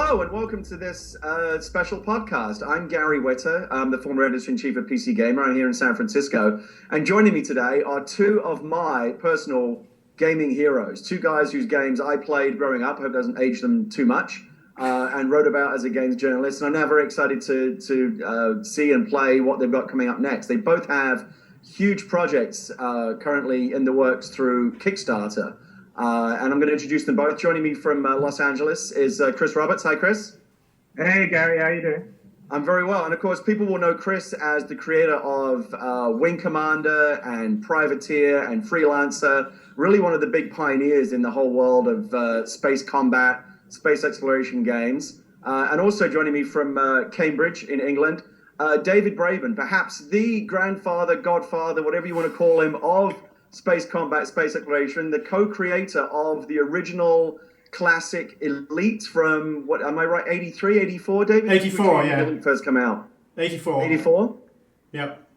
Hello and welcome to this special podcast. I'm Gary Whitta. I'm the former editor-in-chief of PC Gamer. I'm here in San Francisco. And joining me today are two of my personal gaming heroes. Two guys whose games I played growing up. I hope it doesn't age them too much. And wrote about as a games journalist. And I'm now very excited to see and play what they've got coming up next. They both have huge projects currently in the works through Kickstarter. And I'm going to introduce them both. Joining me from Los Angeles is Chris Roberts. Hi, Chris. Hey, Gary. How you doing? I'm very well. And, of course, people will know Chris as the creator of Wing Commander and Privateer and Freelancer, really one of the big pioneers in the whole world of space combat, space exploration games. And also joining me from Cambridge in England, David Braben, perhaps the grandfather, godfather, whatever you want to call him, of space combat, space exploration, the co-creator of the original classic Elite from, what, am I right, 83, 84, David? 84, yeah. Elite first come out. 84. 84? Yep.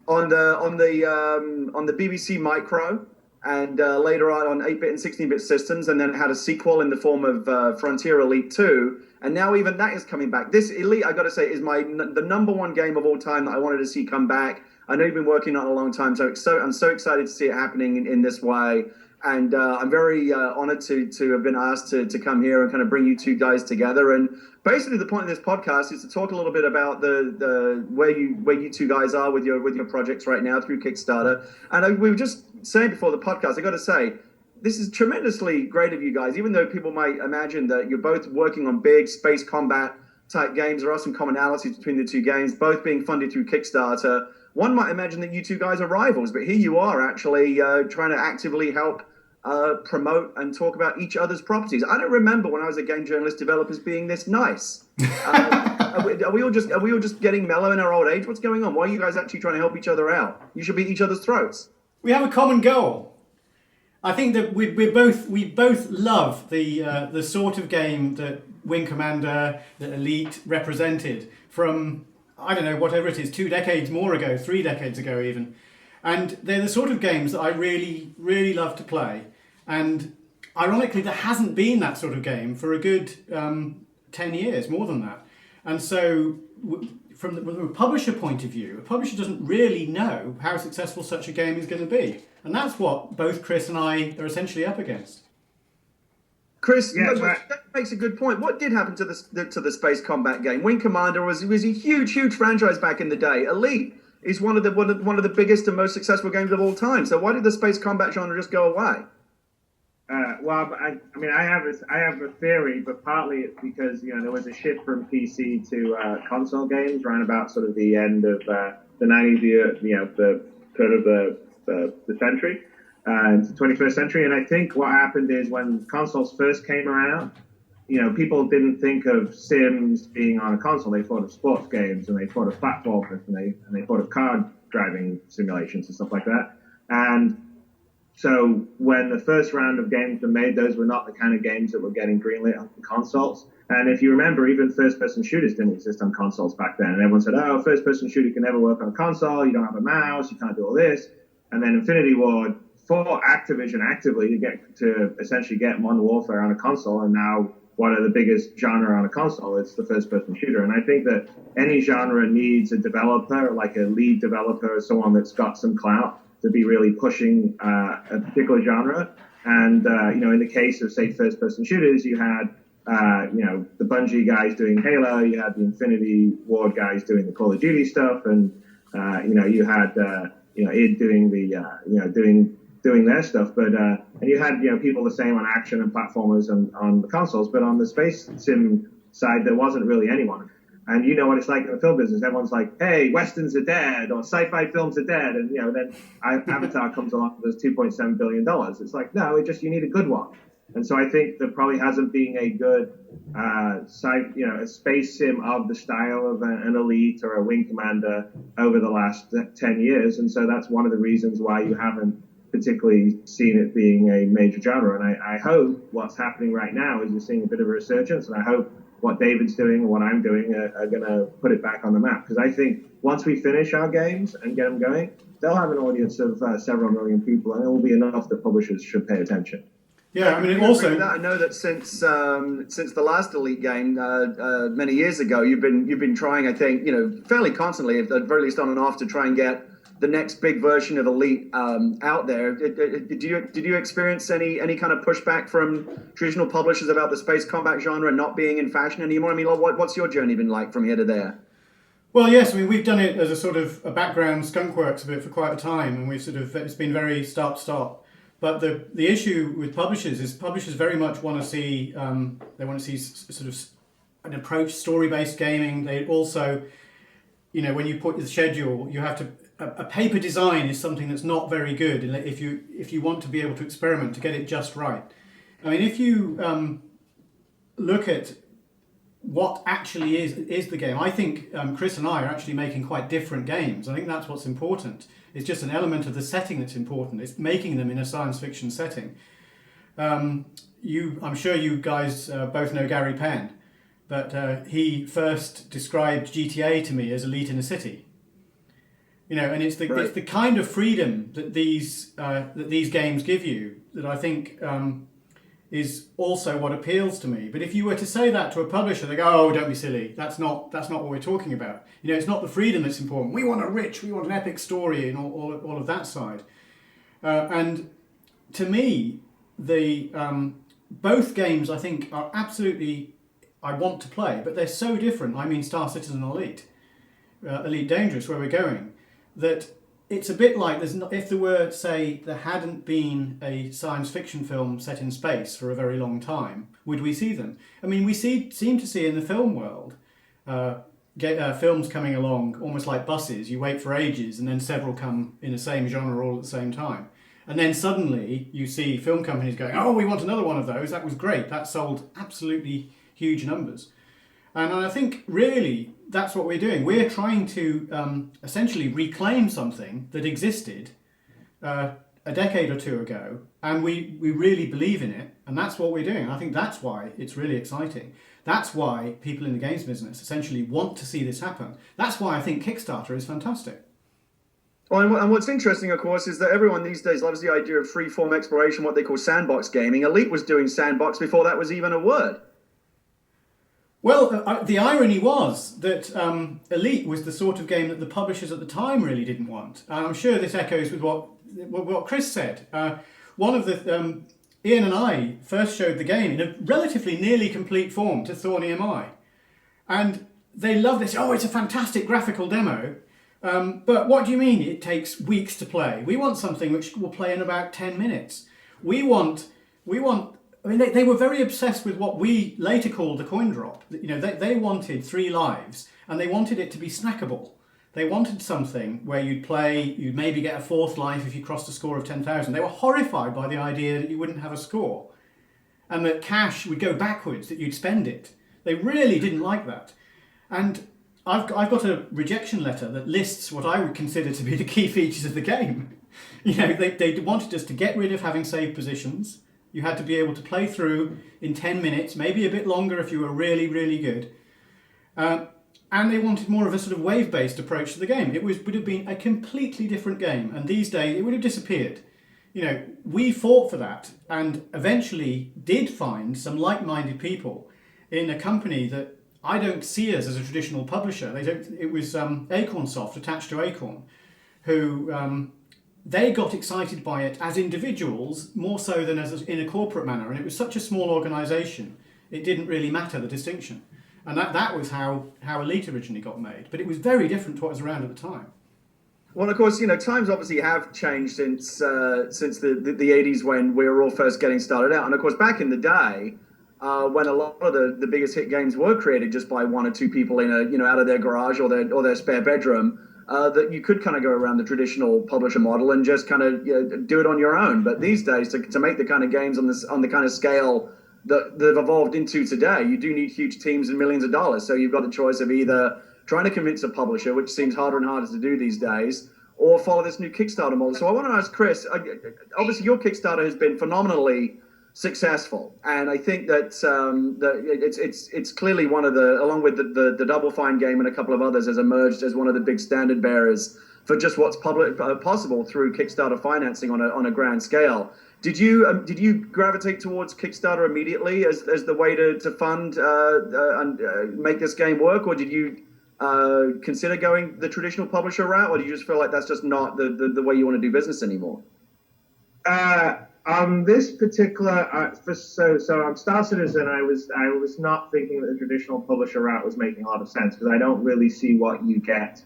On the BBC Micro, and later on 8-bit and 16-bit systems, and then had a sequel in the form of Frontier Elite 2, and now even that is coming back. This Elite, I got to say, is the number one game of all time that I wanted to see come back. I know you've been working on it a long time, so I'm so excited to see it happening in this way. And I'm very honored to have been asked to come here and kind of bring you two guys together. And basically the point of this podcast is to talk a little bit about the where you two guys are with your projects right now through Kickstarter. And we were just saying before the podcast, I got to say, this is tremendously great of you guys, even though people might imagine that you're both working on big space combat type games. There are some commonalities between the two games, both being funded through Kickstarter. One might imagine that you two guys are rivals, but here you are actually trying to actively help promote and talk about each other's properties. I don't remember when I was a game journalist, developers being this nice. Are we all just getting mellow in our old age? What's going on? Why are you guys actually trying to help each other out? You should be each other's throats. We have a common goal. I think that we both love the sort of game that Wing Commander, that Elite represented from, I don't know, whatever it is, 2 decades more ago, 3 decades ago even. And they're the sort of games that I really, really love to play. And ironically, there hasn't been that sort of game for a good 10 years, more than that. And so from a publisher point of view, a publisher doesn't really know how successful such a game is going to be. And that's what both Chris and I are essentially up against. Chris, that makes a good point. What did happen to the space combat game? Wing Commander was a huge franchise back in the day. Elite is one of the biggest and most successful games of all time. So why did the space combat genre just go away? I have a theory, but partly it's because there was a shift from PC to console games around about sort of the end of the 90s, the turn of the century. Into the 21st century, and I think what happened is when consoles first came around, people didn't think of Sims being on a console. They thought of sports games, and they thought of platformers, and they thought of car driving simulations and stuff like that. And so when the first round of games were made, those were not the kind of games that were getting greenlit on consoles. And if you remember, even first-person shooters didn't exist on consoles back then. And everyone said, oh, first-person shooter can never work on a console. You don't have a mouse. You can't do all this. And then Infinity Ward fought Activision actively to essentially get Modern Warfare on a console, and now one of the biggest genre on a console is the first-person shooter. And I think that any genre needs a developer, like a lead developer, someone that's got some clout to be really pushing a particular genre. And in the case of, say, first-person shooters, you had the Bungie guys doing Halo, you had the Infinity Ward guys doing the Call of Duty stuff, and you had id doing the doing their stuff, but and you had people the same on action and platformers and on the consoles, but on the space sim side there wasn't really anyone. And you know what it's like in the film business. Everyone's like, hey, westerns are dead, or sci-fi films are dead, and then Avatar comes along with $2.7 billion. It's like, no, you need a good one. And so I think there probably hasn't been a good a space sim of the style of an Elite or a Wing Commander over the last 10 years. And so that's one of the reasons why you haven't particularly seen it being a major genre. And I hope what's happening right now is you're seeing a bit of a resurgence. And I hope what David's doing and what I'm doing are going to put it back on the map. Because I think once we finish our games and get them going, they'll have an audience of several million people, and it will be enough that publishers should pay attention. Yeah, I mean, it agree also. with that. I know that since the last Elite game many years ago, you've been trying, I think, fairly constantly, at the very least on and off, to try and get the next big version of Elite out there. Did you experience any kind of pushback from traditional publishers about the space combat genre not being in fashion anymore? I mean, what's your journey been like from here to there? Well, yes, I mean, we've done it as a sort of a background skunkworks of it for quite a time, and it's been very start-stop. But the issue with publishers is publishers very much want to see sort of an approach story-based gaming. They also, when you put the schedule, you have to. A paper design is something that's not very good, and if you want to be able to experiment to get it just right. I mean, if you look at what actually is the game, I think Chris and I are actually making quite different games. I think that's what's important. It's just an element of the setting that's important. It's making them in a science fiction setting. I'm sure you guys both know Gary Penn, but he first described GTA to me as Elite in a City. And it's the kind of freedom that these games give you that I think is also what appeals to me. But if you were to say that to a publisher, they go, "Oh, don't be silly. That's not what we're talking about. It's not the freedom that's important. We want an epic story, and all of that side." And to me, the both games I think are absolutely I want to play, but they're so different. I mean, Star Citizen Elite, Elite Dangerous, where we're going, that it's a bit like if there hadn't been a science fiction film set in space for a very long time, would we see them? I mean, we seem to see in the film world films coming along almost like buses. You wait for ages, and then several come in the same genre all at the same time. And then suddenly you see film companies going, "Oh, we want another one of those. That was great. That sold absolutely huge numbers." And I think really that's what we're doing. We're trying to essentially reclaim something that existed a decade or two ago, and we really believe in it, and that's what we're doing. And I think that's why it's really exciting. That's why people in the games business essentially want to see this happen. That's why I think Kickstarter is fantastic. Well, and what's interesting, of course, is that everyone these days loves the idea of free-form exploration, what they call sandbox gaming. Elite was doing sandbox before that was even a word. Well, the irony was that Elite was the sort of game that the publishers at the time really didn't want. And I'm sure this echoes with what Chris said. One of the Ian and I first showed the game in a relatively nearly complete form to Thorn EMI, and they loved this. "Oh, it's a fantastic graphical demo, but what do you mean it takes weeks to play? We want something which will play in about 10 minutes. We want." I mean, they were very obsessed with what we later called the coin drop. They wanted 3 lives, and they wanted it to be snackable. They wanted something where you'd maybe get a 4th life if you crossed a score of 10,000. They were horrified by the idea that you wouldn't have a score, and that cash would go backwards, that you'd spend it. They really didn't like that. And I've got a rejection letter that lists what I would consider to be the key features of the game. They wanted us to get rid of having save positions. You had to be able to play through in 10 minutes, maybe a bit longer if you were really, really good. And they wanted more of a sort of wave-based approach to the game. It would have been a completely different game, and these days it would have disappeared. We fought for that, and eventually did find some like-minded people in a company that I don't see us as a traditional publisher. It was Acorn Soft attached to Acorn, who they got excited by it as individuals more so than in a corporate manner. And it was such a small organisation, it didn't really matter, the distinction. And that was how Elite originally got made. But it was very different to what was around at the time. Well, of course, times obviously have changed since the 80s when we were all first getting started out. And of course, back in the day, when a lot of the biggest hit games were created just by 1 or 2 people in out of their garage or their spare bedroom, that you could kind of go around the traditional publisher model and just kind of do it on your own. But these days, to make the kind of games on the kind of scale that they've evolved into today, you do need huge teams and millions of dollars. So you've got the choice of either trying to convince a publisher, which seems harder and harder to do these days, or follow this new Kickstarter model. So I want to ask Chris, obviously your Kickstarter has been phenomenally successful, and I think that it's clearly one of the, along with the Double Fine game and a couple of others, has emerged as one of the big standard bearers for just what's possible through Kickstarter financing on a grand scale. Did you gravitate towards Kickstarter immediately as the way to fund and make this game work, or did you consider going the traditional publisher route, or do you just feel like that's just not the way you want to do business anymore? On this particular, so on Star Citizen, I was not thinking that the traditional publisher route was making a lot of sense, because I don't really see what you get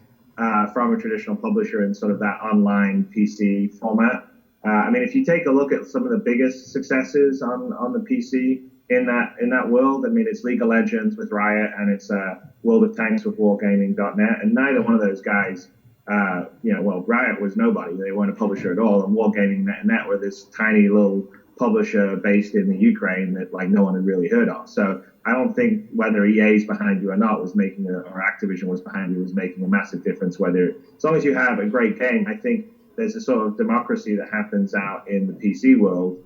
from a traditional publisher in sort of that online PC format. I mean, if you take a look at some of the biggest successes on the PC in that world, I mean, it's League of Legends with Riot, and it's World of Tanks with Wargaming.net, and neither one of those guys, Riot was nobody; they weren't a publisher at all, and Wargaming.net were this tiny little publisher based in the Ukraine that like no one had really heard of. So I don't think whether EA's behind you or not or Activision was behind you was making a massive difference. As long as you have a great game, I think there's a sort of democracy that happens out in the PC world,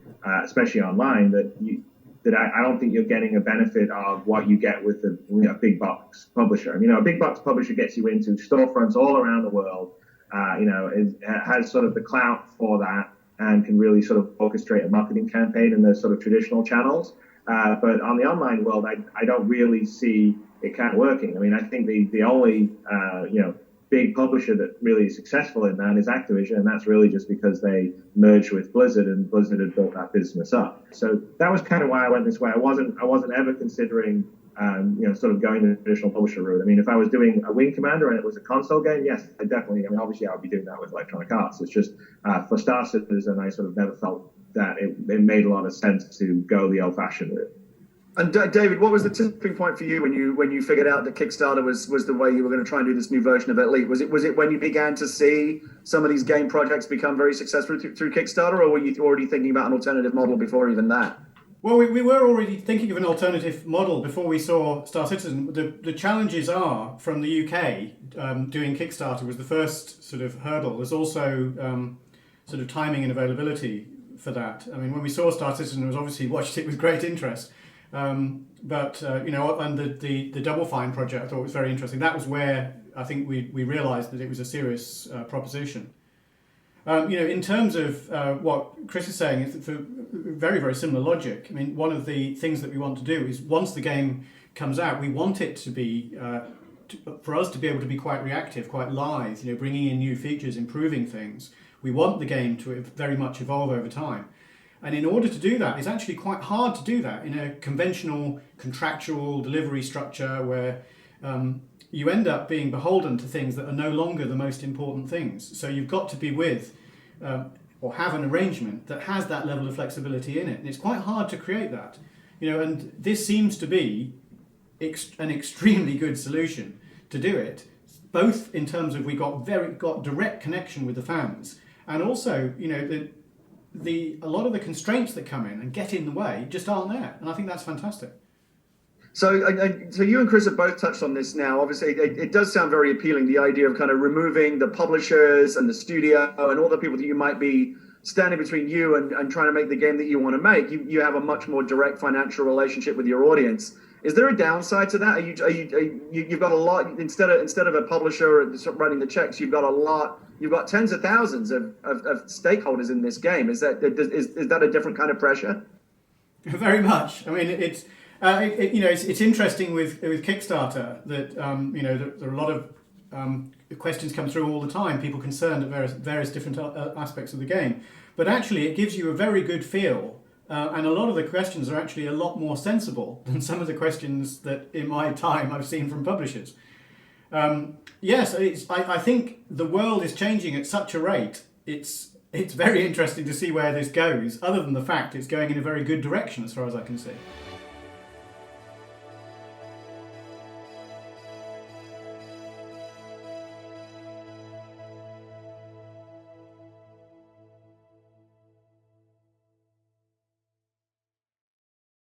especially online, that I don't think you're getting a benefit of what you get with a big box publisher. A big box publisher gets you into storefronts all around the world. It has sort of the clout for that and can really sort of orchestrate a marketing campaign in those sort of traditional channels. But on the online world, I don't really see it kind of working. I mean, I think the only big publisher that really is successful in that is Activision, and that's really just because they merged with Blizzard, and Blizzard had built that business up. So that was kind of why I went this way. I wasn't ever considering sort of going the traditional publisher route. I mean, if I was doing a Wing Commander and it was a console game, yes, I definitely. I mean, obviously, I would be doing that with Electronic Arts. It's just for Star Citizen, I sort of never felt that it made a lot of sense to go the old-fashioned route. And David, what was the tipping point for you when you figured out that Kickstarter was the way you were going to try and do this new version of Elite? Was it when you began to see some of these game projects become very successful through Kickstarter, or were you already thinking about an alternative model before even that? Well, we were already thinking of an alternative model before we saw Star Citizen. The challenges are from the UK. Doing Kickstarter was the first sort of hurdle. There's also sort of timing and availability for that. I mean, when we saw Star Citizen, we obviously watched it with great interest. And the Double Fine project I thought was very interesting. That was where I think we realised that it was a serious proposition. In terms of what Chris is saying, it's for very, very similar logic. I mean, one of the things that we want to do is once the game comes out, we want it to be, for us to be able to be quite reactive, quite live, bringing in new features, improving things. We want the game to very much evolve over time. And in order to do that, it's actually quite hard to do that in a conventional contractual delivery structure where you end up being beholden to things that are no longer the most important things. So you've got to be with or have an arrangement that has that level of flexibility in it. And it's quite hard to create that. And this seems to be an extremely good solution to do it, both in terms of we got direct connection with the fans, and also, a lot of the constraints that come in and get in the way just aren't there, and I think that's fantastic. So you and Chris have both touched on this now. Obviously, it does sound very appealing, the idea of kind of removing the publishers and the studio and all the people that you might be standing between you and trying to make the game that you want to make. You have a much more direct financial relationship with your audience. Is there a downside to that? You've got a lot, instead of a publisher writing the checks, you've got tens of thousands of stakeholders in this game. Is that a different kind of pressure? Very much. I mean, it's interesting with Kickstarter that there are a lot of questions come through all the time. People concerned at various different aspects of the game, but actually it gives you a very good feel. And a lot of the questions are actually a lot more sensible than some of the questions that in my time I've seen from publishers. Yes, I think the world is changing at such a rate. It's very interesting to see where this goes, other than the fact it's going in a very good direction as far as I can see.